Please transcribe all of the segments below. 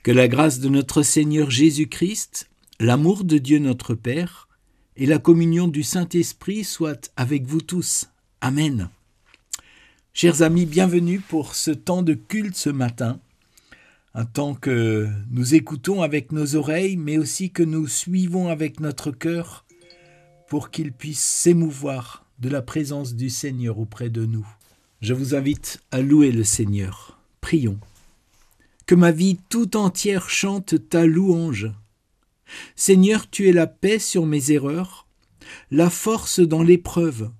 Que la grâce de notre Seigneur Jésus-Christ, l'amour de Dieu notre Père et la communion du Saint-Esprit soient avec vous tous. Amen. Chers amis, bienvenue pour ce temps de culte ce matin, un temps que nous écoutons avec nos oreilles, mais aussi que nous suivons avec notre cœur pour qu'il puisse s'émouvoir de la présence du Seigneur auprès de nous. Je vous invite à louer le Seigneur. Prions. Que ma vie tout entière chante ta louange. Seigneur, tu es la paix sur mes erreurs, la force dans l'épreuve.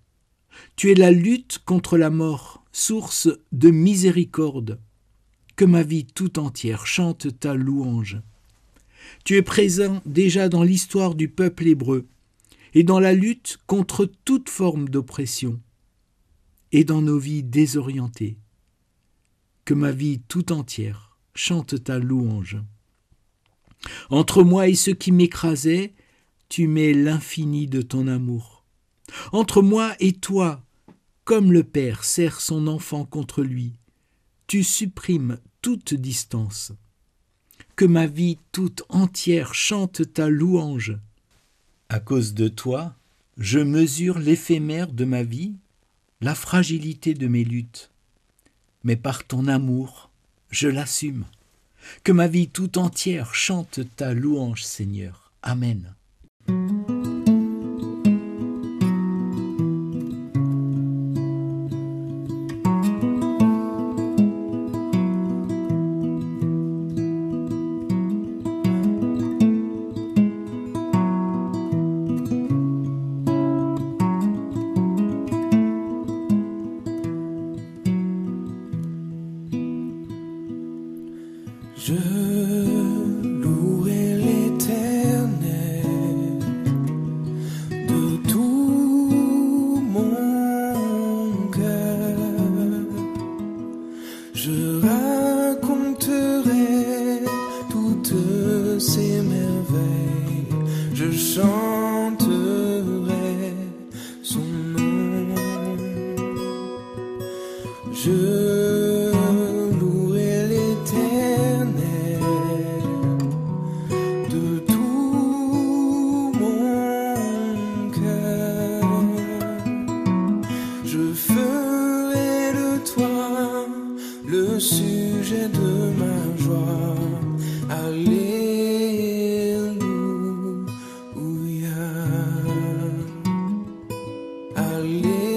Tu es la lutte contre la mort, source de miséricorde. Que ma vie tout entière chante ta louange. Tu es présent déjà dans l'histoire du peuple hébreu et dans la lutte contre toute forme d'oppression et dans nos vies désorientées. Que ma vie tout entière chante ta louange. Entre moi et ceux qui m'écrasaient, tu mets l'infini de ton amour. Entre moi et toi, comme le Père serre son enfant contre lui, tu supprimes toute distance. Que ma vie toute entière chante ta louange. À cause de toi, je mesure l'éphémère de ma vie, la fragilité de mes luttes. Mais par ton amour, je l'assume. Que ma vie tout entière chante ta louange, Seigneur. Amen. Je louerai l'Éternel de tout mon cœur. Je raconterai toutes ses merveilles. Je chanterai son nom. Je sujet de ma joie. Alléluia. Alléluia.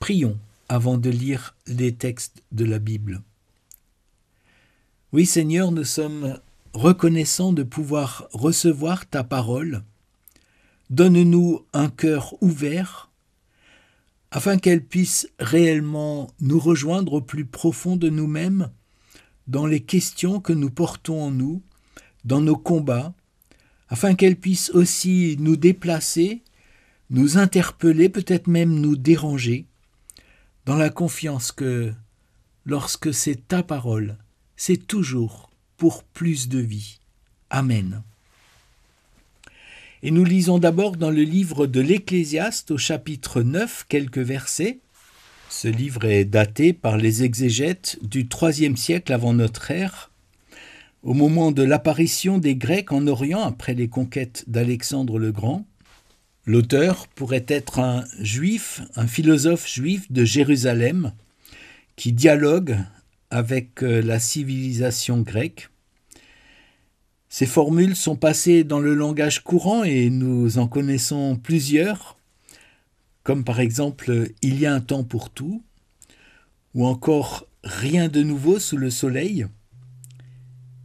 Prions avant de lire les textes de la Bible. Oui, Seigneur, nous sommes reconnaissants de pouvoir recevoir ta parole. Donne-nous un cœur ouvert afin qu'elle puisse réellement nous rejoindre au plus profond de nous-mêmes dans les questions que nous portons en nous, dans nos combats, afin qu'elle puisse aussi nous déplacer, nous interpeller, peut-être même nous déranger, dans la confiance que, lorsque c'est ta parole, c'est toujours pour plus de vie. Amen. Et nous lisons d'abord dans le livre de l'Ecclésiaste, au chapitre 9, quelques versets. Ce livre est daté par les exégètes du IIIe siècle avant notre ère, au moment de l'apparition des Grecs en Orient après les conquêtes d'Alexandre le Grand. L'auteur pourrait être un juif, un philosophe juif de Jérusalem, qui dialogue avec la civilisation grecque. Ces formules sont passées dans le langage courant et nous en connaissons plusieurs, comme par exemple « il y a un temps pour tout » ou encore « rien de nouveau sous le soleil »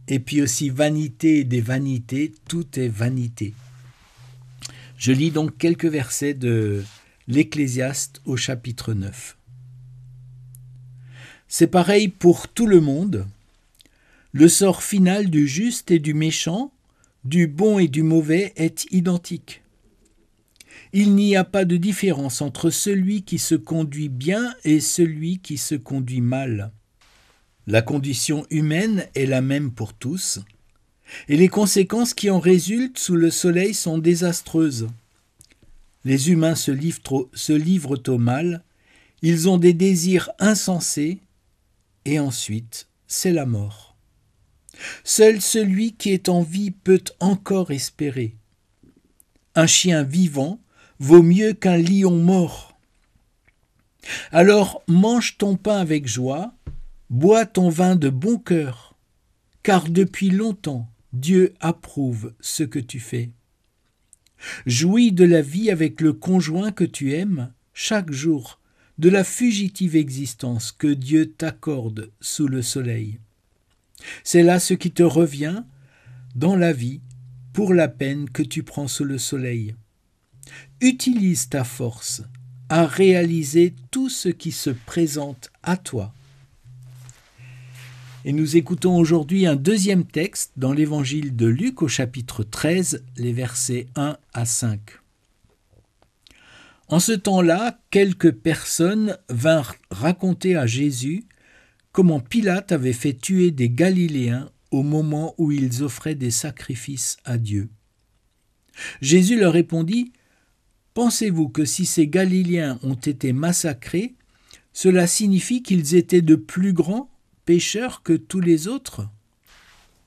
et puis aussi « vanité des vanités, tout est vanité ». Je lis donc quelques versets de l'Ecclésiaste au chapitre 9. C'est pareil pour tout le monde. Le sort final du juste et du méchant, du bon et du mauvais est identique. Il n'y a pas de différence entre celui qui se conduit bien et celui qui se conduit mal. La condition humaine est la même pour tous, et les conséquences qui en résultent sous le soleil sont désastreuses. Les humains se livrent au mal, ils ont des désirs insensés, et ensuite, c'est la mort. Seul celui qui est en vie peut encore espérer. Un chien vivant vaut mieux qu'un lion mort. Alors mange ton pain avec joie, bois ton vin de bon cœur, car depuis longtemps Dieu approuve ce que tu fais. Jouis de la vie avec le conjoint que tu aimes chaque jour, de la fugitive existence que Dieu t'accorde sous le soleil. C'est là ce qui te revient dans la vie pour la peine que tu prends sous le soleil. Utilise ta force à réaliser tout ce qui se présente à toi. Et nous écoutons aujourd'hui un deuxième texte dans l'évangile de Luc au chapitre 13, les versets 1 à 5. En ce temps-là, quelques personnes vinrent raconter à Jésus comment Pilate avait fait tuer des Galiléens au moment où ils offraient des sacrifices à Dieu. Jésus leur répondit : « Pensez-vous que si ces Galiléens ont été massacrés, cela signifie qu'ils étaient de plus grands pécheurs que tous les autres ?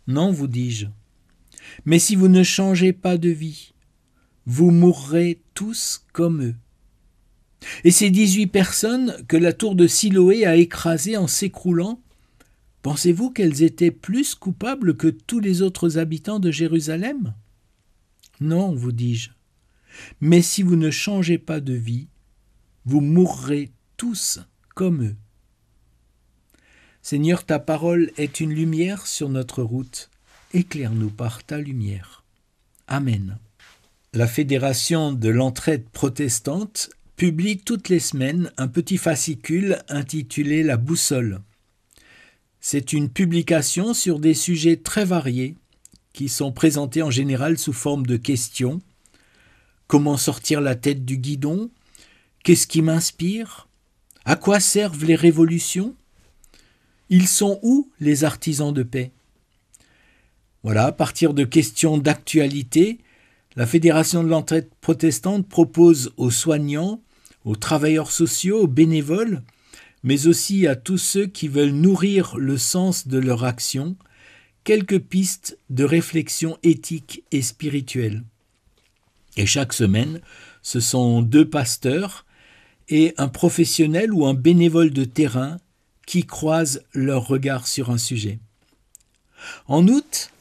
Non, vous dis-je. Mais si vous ne changez pas de vie, vous mourrez tous comme eux. » Et ces 18 personnes que la tour de Siloé a écrasées en s'écroulant, pensez-vous qu'elles étaient plus coupables que tous les autres habitants de Jérusalem ? Non, vous dis-je. Mais si vous ne changez pas de vie, vous mourrez tous comme eux. Seigneur, ta parole est une lumière sur notre route. Éclaire-nous par ta lumière. Amen. La Fédération de l'entraide protestante publie toutes les semaines un petit fascicule intitulé « La boussole ». C'est une publication sur des sujets très variés qui sont présentés en général sous forme de questions. Comment sortir la tête du guidon ? Qu'est-ce qui m'inspire ? À quoi servent les révolutions ? Ils sont où les artisans de paix ? Voilà, à partir de questions d'actualité, la Fédération de l'entraide protestante propose aux soignants, aux travailleurs sociaux, aux bénévoles, mais aussi à tous ceux qui veulent nourrir le sens de leur action, quelques pistes de réflexion éthique et spirituelle. Et chaque semaine, ce sont 2 pasteurs et un professionnel ou un bénévole de terrain qui croisent leur regard sur un sujet. En août,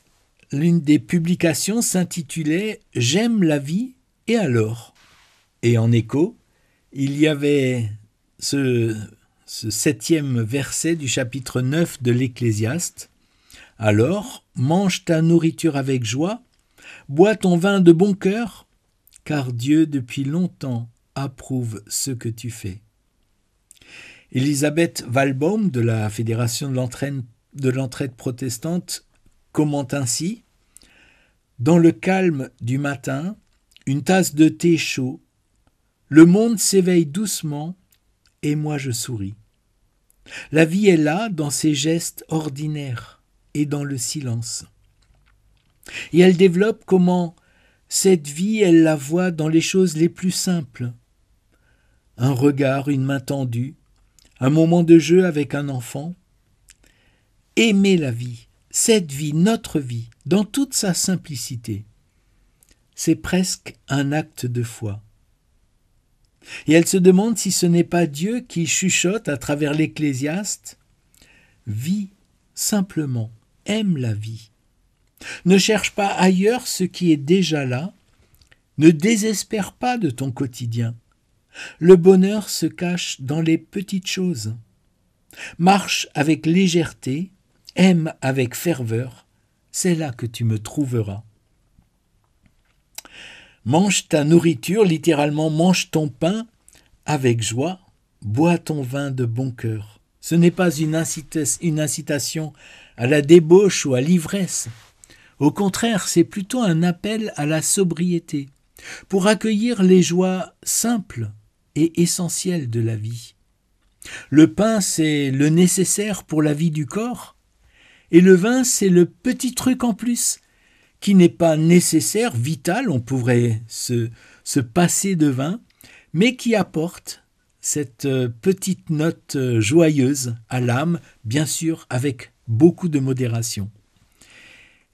l'une des publications s'intitulait « J'aime la vie, et alors ?» Et en écho, il y avait ce 7e verset du chapitre 9 de l'Ecclésiaste. « Alors, mange ta nourriture avec joie, bois ton vin de bon cœur, car Dieu depuis longtemps approuve ce que tu fais. » Elisabeth Walbaum de la Fédération de l'entraide protestante commente ainsi : « Dans le calme du matin, une tasse de thé chaud, le monde s'éveille doucement et moi je souris. La vie est là dans ses gestes ordinaires et dans le silence. Et elle développe comment cette vie, elle la voit dans les choses les plus simples. Un regard, une main tendue, un moment de jeu avec un enfant. Aimer la vie, cette vie, notre vie, dans toute sa simplicité. C'est presque un acte de foi. Et elle se demande si ce n'est pas Dieu qui chuchote à travers l'Ecclésiaste : vis simplement, aime la vie. Ne cherche pas ailleurs ce qui est déjà là. Ne désespère pas de ton quotidien. Le bonheur se cache dans les petites choses. Marche avec légèreté, aime avec ferveur, c'est là que tu me trouveras. Mange ta nourriture, littéralement mange ton pain avec joie, bois ton vin de bon cœur. Ce n'est pas une incitation à la débauche ou à l'ivresse. Au contraire, c'est plutôt un appel à la sobriété, pour accueillir les joies simples et essentielles de la vie. Le pain, c'est le nécessaire pour la vie du corps, et le vin, c'est le petit truc en plus, qui n'est pas nécessaire, vital, on pourrait se passer de vin, mais qui apporte cette petite note joyeuse à l'âme, bien sûr avec beaucoup de modération.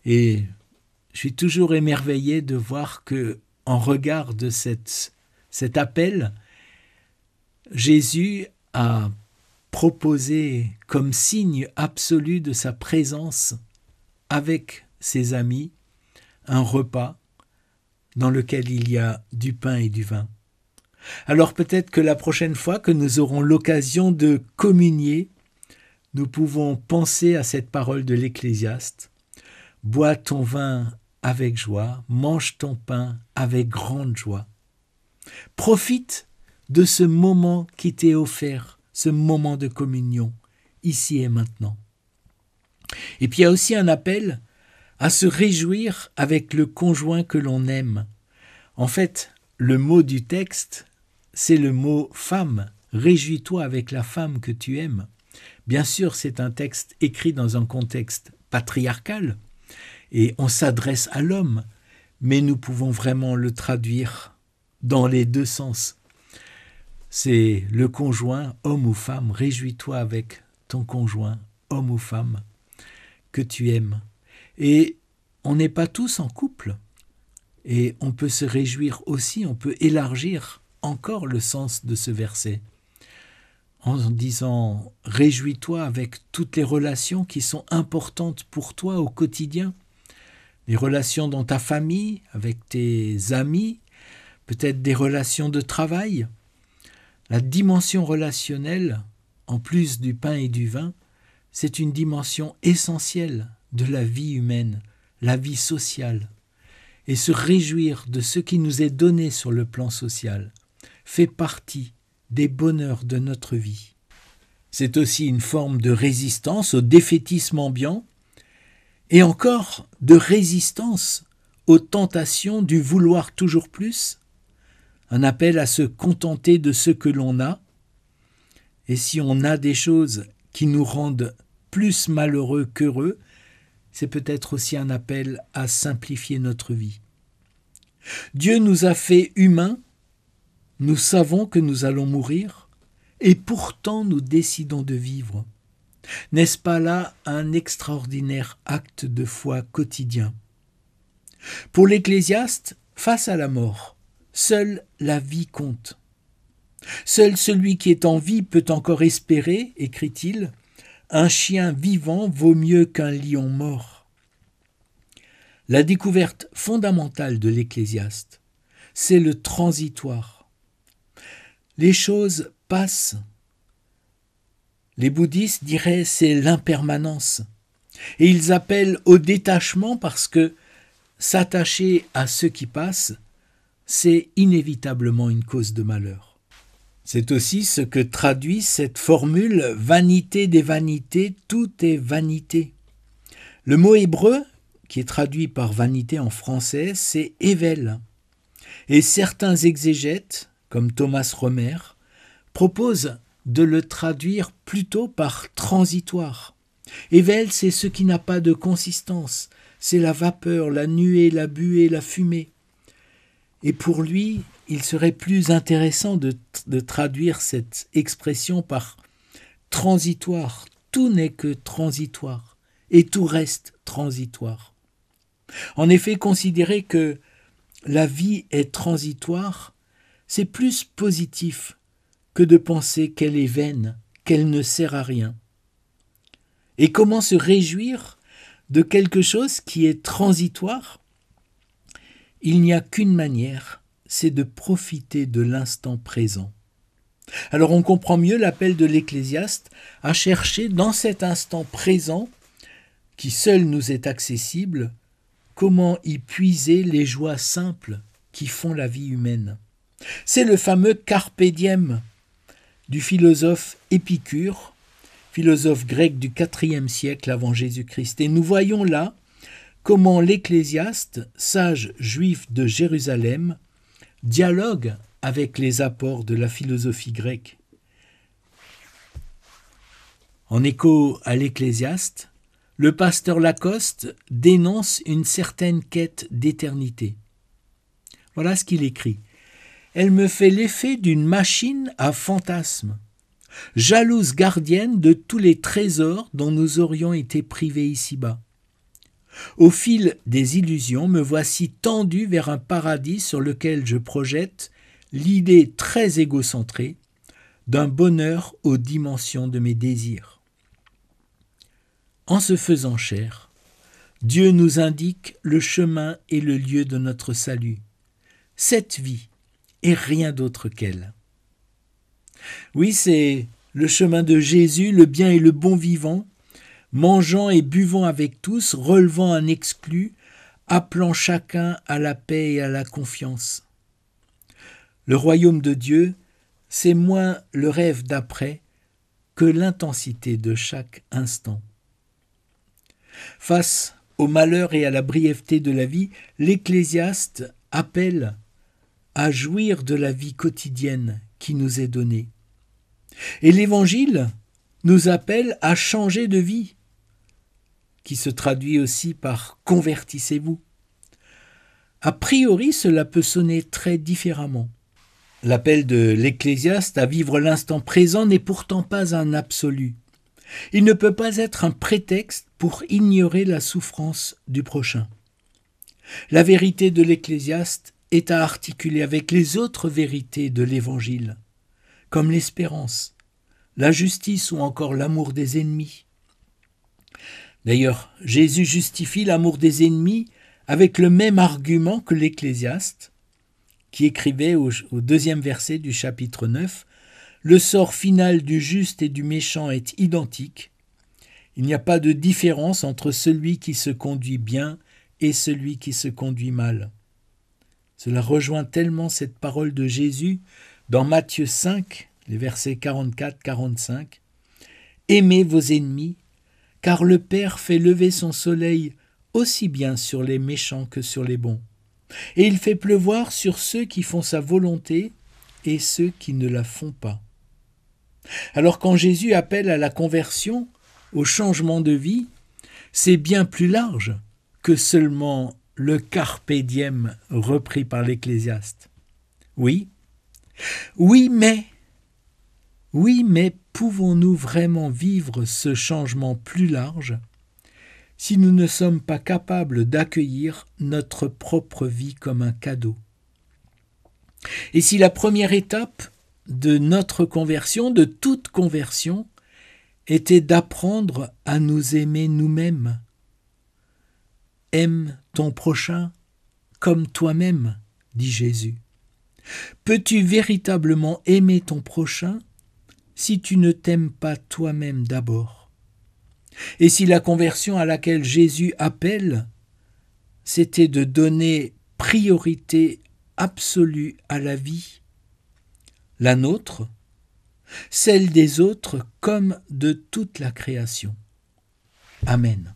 Et je suis toujours émerveillé de voir que, en regard de cet appel, Jésus a proposé comme signe absolu de sa présence avec ses amis un repas dans lequel il y a du pain et du vin. Alors peut-être que la prochaine fois que nous aurons l'occasion de communier, nous pouvons penser à cette parole de l'Ecclésiaste. Bois ton vin avec joie, mange ton pain avec grande joie. Profite de ce moment qui t'est offert, ce moment de communion, ici et maintenant. Et puis il y a aussi un appel à se réjouir avec le conjoint que l'on aime. En fait, le mot du texte, c'est le mot femme. Réjouis-toi avec la femme que tu aimes. Bien sûr, c'est un texte écrit dans un contexte patriarcal et on s'adresse à l'homme, mais nous pouvons vraiment le traduire dans les deux sens. C'est le conjoint, homme ou femme, réjouis-toi avec ton conjoint, homme ou femme, que tu aimes. Et on n'est pas tous en couple, et on peut se réjouir aussi, on peut élargir encore le sens de ce verset, en disant « Réjouis-toi avec toutes les relations qui sont importantes pour toi au quotidien, les relations dans ta famille, avec tes amis, peut-être des relations de travail. » La dimension relationnelle, en plus du pain et du vin, c'est une dimension essentielle de la vie humaine, la vie sociale. Et se réjouir de ce qui nous est donné sur le plan social fait partie des bonheurs de notre vie. C'est aussi une forme de résistance au défaitisme ambiant et encore de résistance aux tentations du vouloir toujours plus, un appel à se contenter de ce que l'on a. Et si on a des choses qui nous rendent plus malheureux qu'heureux, c'est peut-être aussi un appel à simplifier notre vie. Dieu nous a fait humains, nous savons que nous allons mourir, et pourtant nous décidons de vivre. N'est-ce pas là un extraordinaire acte de foi quotidien ? Pour l'Ecclésiaste, face à la mort, seule la vie compte. Seul celui qui est en vie peut encore espérer, écrit-il, un chien vivant vaut mieux qu'un lion mort. La découverte fondamentale de l'Ecclésiaste, c'est le transitoire. Les choses passent. Les bouddhistes diraient c'est l'impermanence. Et ils appellent au détachement parce que s'attacher à ce qui passe, c'est inévitablement une cause de malheur. C'est aussi ce que traduit cette formule « vanité des vanités, tout est vanité ». Le mot hébreu, qui est traduit par vanité en français, c'est « ével ». Et certains exégètes, comme Thomas Romer, proposent de le traduire plutôt par « transitoire ». Ével, c'est ce qui n'a pas de consistance, c'est la vapeur, la nuée, la buée, la fumée. Et pour lui, il serait plus intéressant de traduire cette expression par transitoire. Tout n'est que transitoire et tout reste transitoire. En effet, considérer que la vie est transitoire, c'est plus positif que de penser qu'elle est vaine, qu'elle ne sert à rien. Et comment se réjouir de quelque chose qui est transitoire ? Il n'y a qu'une manière, c'est de profiter de l'instant présent. Alors on comprend mieux l'appel de l'Ecclésiaste à chercher dans cet instant présent, qui seul nous est accessible, comment y puiser les joies simples qui font la vie humaine. C'est le fameux carpe diem du philosophe Épicure, philosophe grec du IVe siècle avant Jésus-Christ. Et nous voyons là comment l'Ecclésiaste, sage juif de Jérusalem, dialogue avec les apports de la philosophie grecque. En écho à l'Ecclésiaste, le pasteur Lacoste dénonce une certaine quête d'éternité. Voilà ce qu'il écrit. « Elle me fait l'effet d'une machine à fantasmes, jalouse gardienne de tous les trésors dont nous aurions été privés ici-bas. Au fil des illusions, me voici tendu vers un paradis sur lequel je projette l'idée très égocentrée d'un bonheur aux dimensions de mes désirs. En se faisant chair, Dieu nous indique le chemin et le lieu de notre salut. Cette vie et rien d'autre qu'elle. » Oui, c'est le chemin de Jésus, le bien et le bon vivant, mangeant et buvant avec tous, relevant un exclu, appelant chacun à la paix et à la confiance. Le royaume de Dieu, c'est moins le rêve d'après que l'intensité de chaque instant. Face au malheur et à la brièveté de la vie, l'Ecclésiaste appelle à jouir de la vie quotidienne qui nous est donnée. Et l'Évangile nous appelle à changer de vie, qui se traduit aussi par « convertissez-vous ». A priori, cela peut sonner très différemment. L'appel de l'Ecclésiaste à vivre l'instant présent n'est pourtant pas un absolu. Il ne peut pas être un prétexte pour ignorer la souffrance du prochain. La vérité de l'Ecclésiaste est à articuler avec les autres vérités de l'Évangile, comme l'espérance, la justice ou encore l'amour des ennemis. D'ailleurs, Jésus justifie l'amour des ennemis avec le même argument que l'Ecclésiaste, qui écrivait au 2e verset du chapitre 9, « Le sort final du juste et du méchant est identique. Il n'y a pas de différence entre celui qui se conduit bien et celui qui se conduit mal. » Cela rejoint tellement cette parole de Jésus dans Matthieu 5, les versets 44-45. « Aimez vos ennemis, car le Père fait lever son soleil aussi bien sur les méchants que sur les bons. Et il fait pleuvoir sur ceux qui font sa volonté et ceux qui ne la font pas. » Alors quand Jésus appelle à la conversion, au changement de vie, c'est bien plus large que seulement le carpe diem repris par l'Ecclésiaste. Oui, mais pouvons-nous vraiment vivre ce changement plus large si nous ne sommes pas capables d'accueillir notre propre vie comme un cadeau? Et si la première étape de notre conversion, de toute conversion, était d'apprendre à nous aimer nous-mêmes. Aime ton prochain comme toi-même, dit Jésus. Peux-tu véritablement aimer ton prochain si tu ne t'aimes pas toi-même d'abord? Et si la conversion à laquelle Jésus appelle, c'était de donner priorité absolue à la vie, la nôtre, celle des autres comme de toute la création. Amen.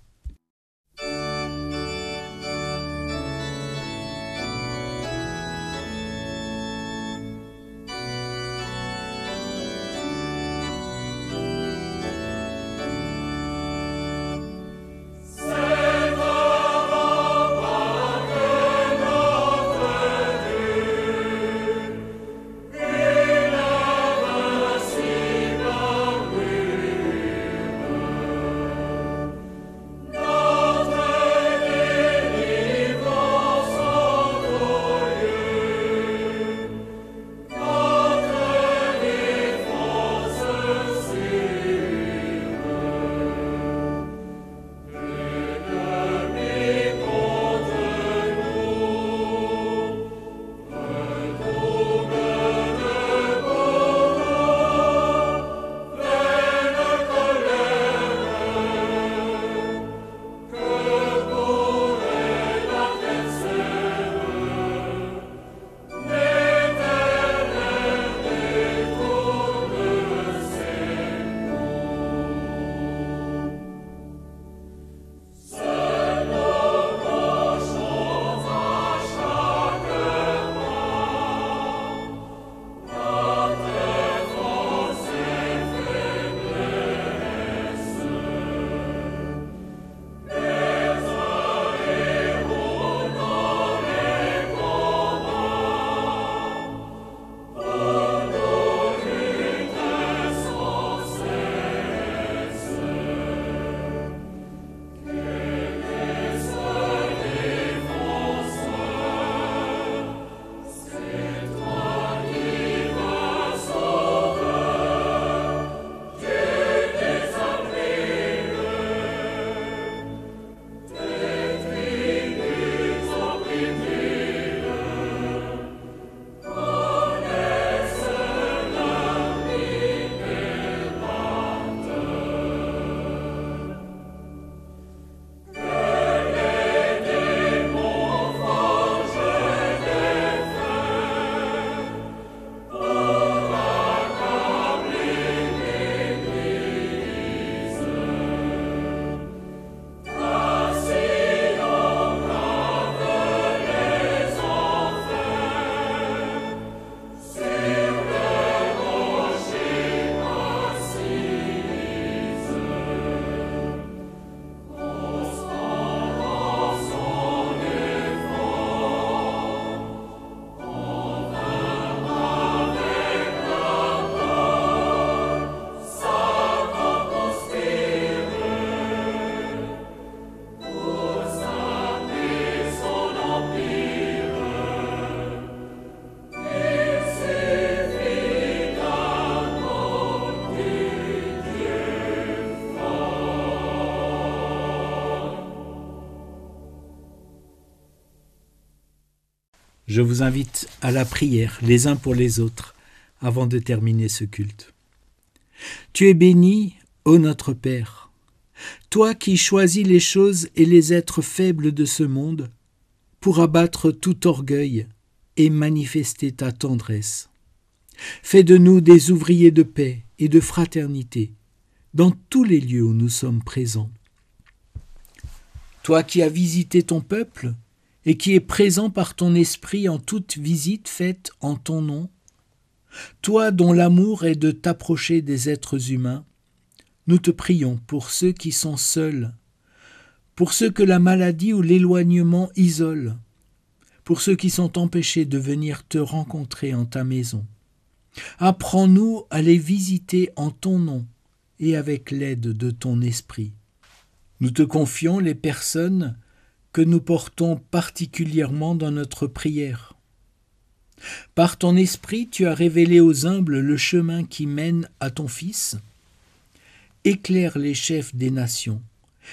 Je vous invite à la prière, les uns pour les autres, avant de terminer ce culte. Tu es béni, ô notre Père, toi qui choisis les choses et les êtres faibles de ce monde pour abattre tout orgueil et manifester ta tendresse. Fais de nous des ouvriers de paix et de fraternité dans tous les lieux où nous sommes présents. Toi qui as visité ton peuple et qui es présent par ton esprit en toute visite faite en ton nom, toi dont l'amour est de t'approcher des êtres humains, nous te prions pour ceux qui sont seuls, pour ceux que la maladie ou l'éloignement isolent, pour ceux qui sont empêchés de venir te rencontrer en ta maison. Apprends-nous à les visiter en ton nom et avec l'aide de ton esprit. Nous te confions les personnes que nous portons particulièrement dans notre prière. Par ton esprit, tu as révélé aux humbles le chemin qui mène à ton Fils. Éclaire les chefs des nations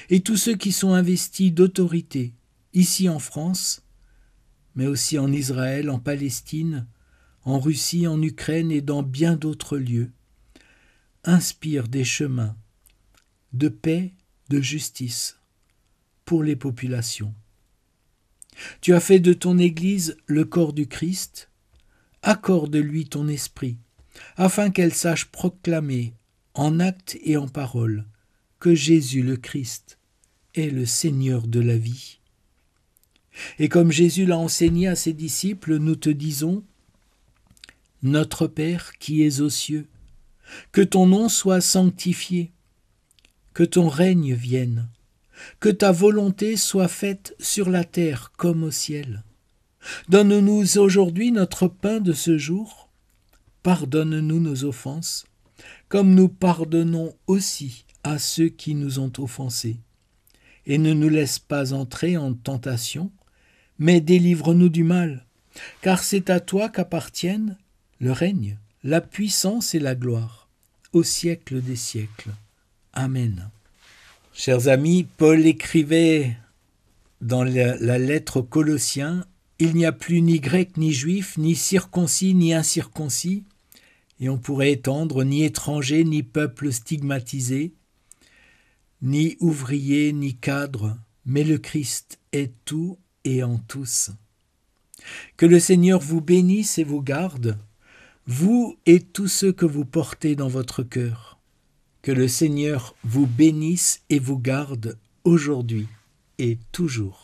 et tous ceux qui sont investis d'autorité, ici en France, mais aussi en Israël, en Palestine, en Russie, en Ukraine et dans bien d'autres lieux. Inspire des chemins de paix, de justice pour les populations. Tu as fait de ton Église le corps du Christ. Accorde-lui ton esprit, afin qu'elle sache proclamer en actes et en paroles que Jésus le Christ est le Seigneur de la vie. Et comme Jésus l'a enseigné à ses disciples, nous te disons : Notre Père qui es aux cieux, que ton nom soit sanctifié, que ton règne vienne, que ta volonté soit faite sur la terre comme au ciel. Donne-nous aujourd'hui notre pain de ce jour. Pardonne-nous nos offenses, comme nous pardonnons aussi à ceux qui nous ont offensés. Et ne nous laisse pas entrer en tentation, mais délivre-nous du mal, car c'est à toi qu'appartiennent le règne, la puissance et la gloire, au siècle des siècles. Amen. Chers amis, Paul écrivait dans la lettre aux Colossiens : il n'y a plus ni grec ni juif, ni circoncis ni incirconcis, et on pourrait étendre ni étranger ni peuple stigmatisé, ni ouvrier ni cadre, mais le Christ est tout et en tous. Que le Seigneur vous bénisse et vous garde, vous et tous ceux que vous portez dans votre cœur. Que le Seigneur vous bénisse et vous garde aujourd'hui et toujours.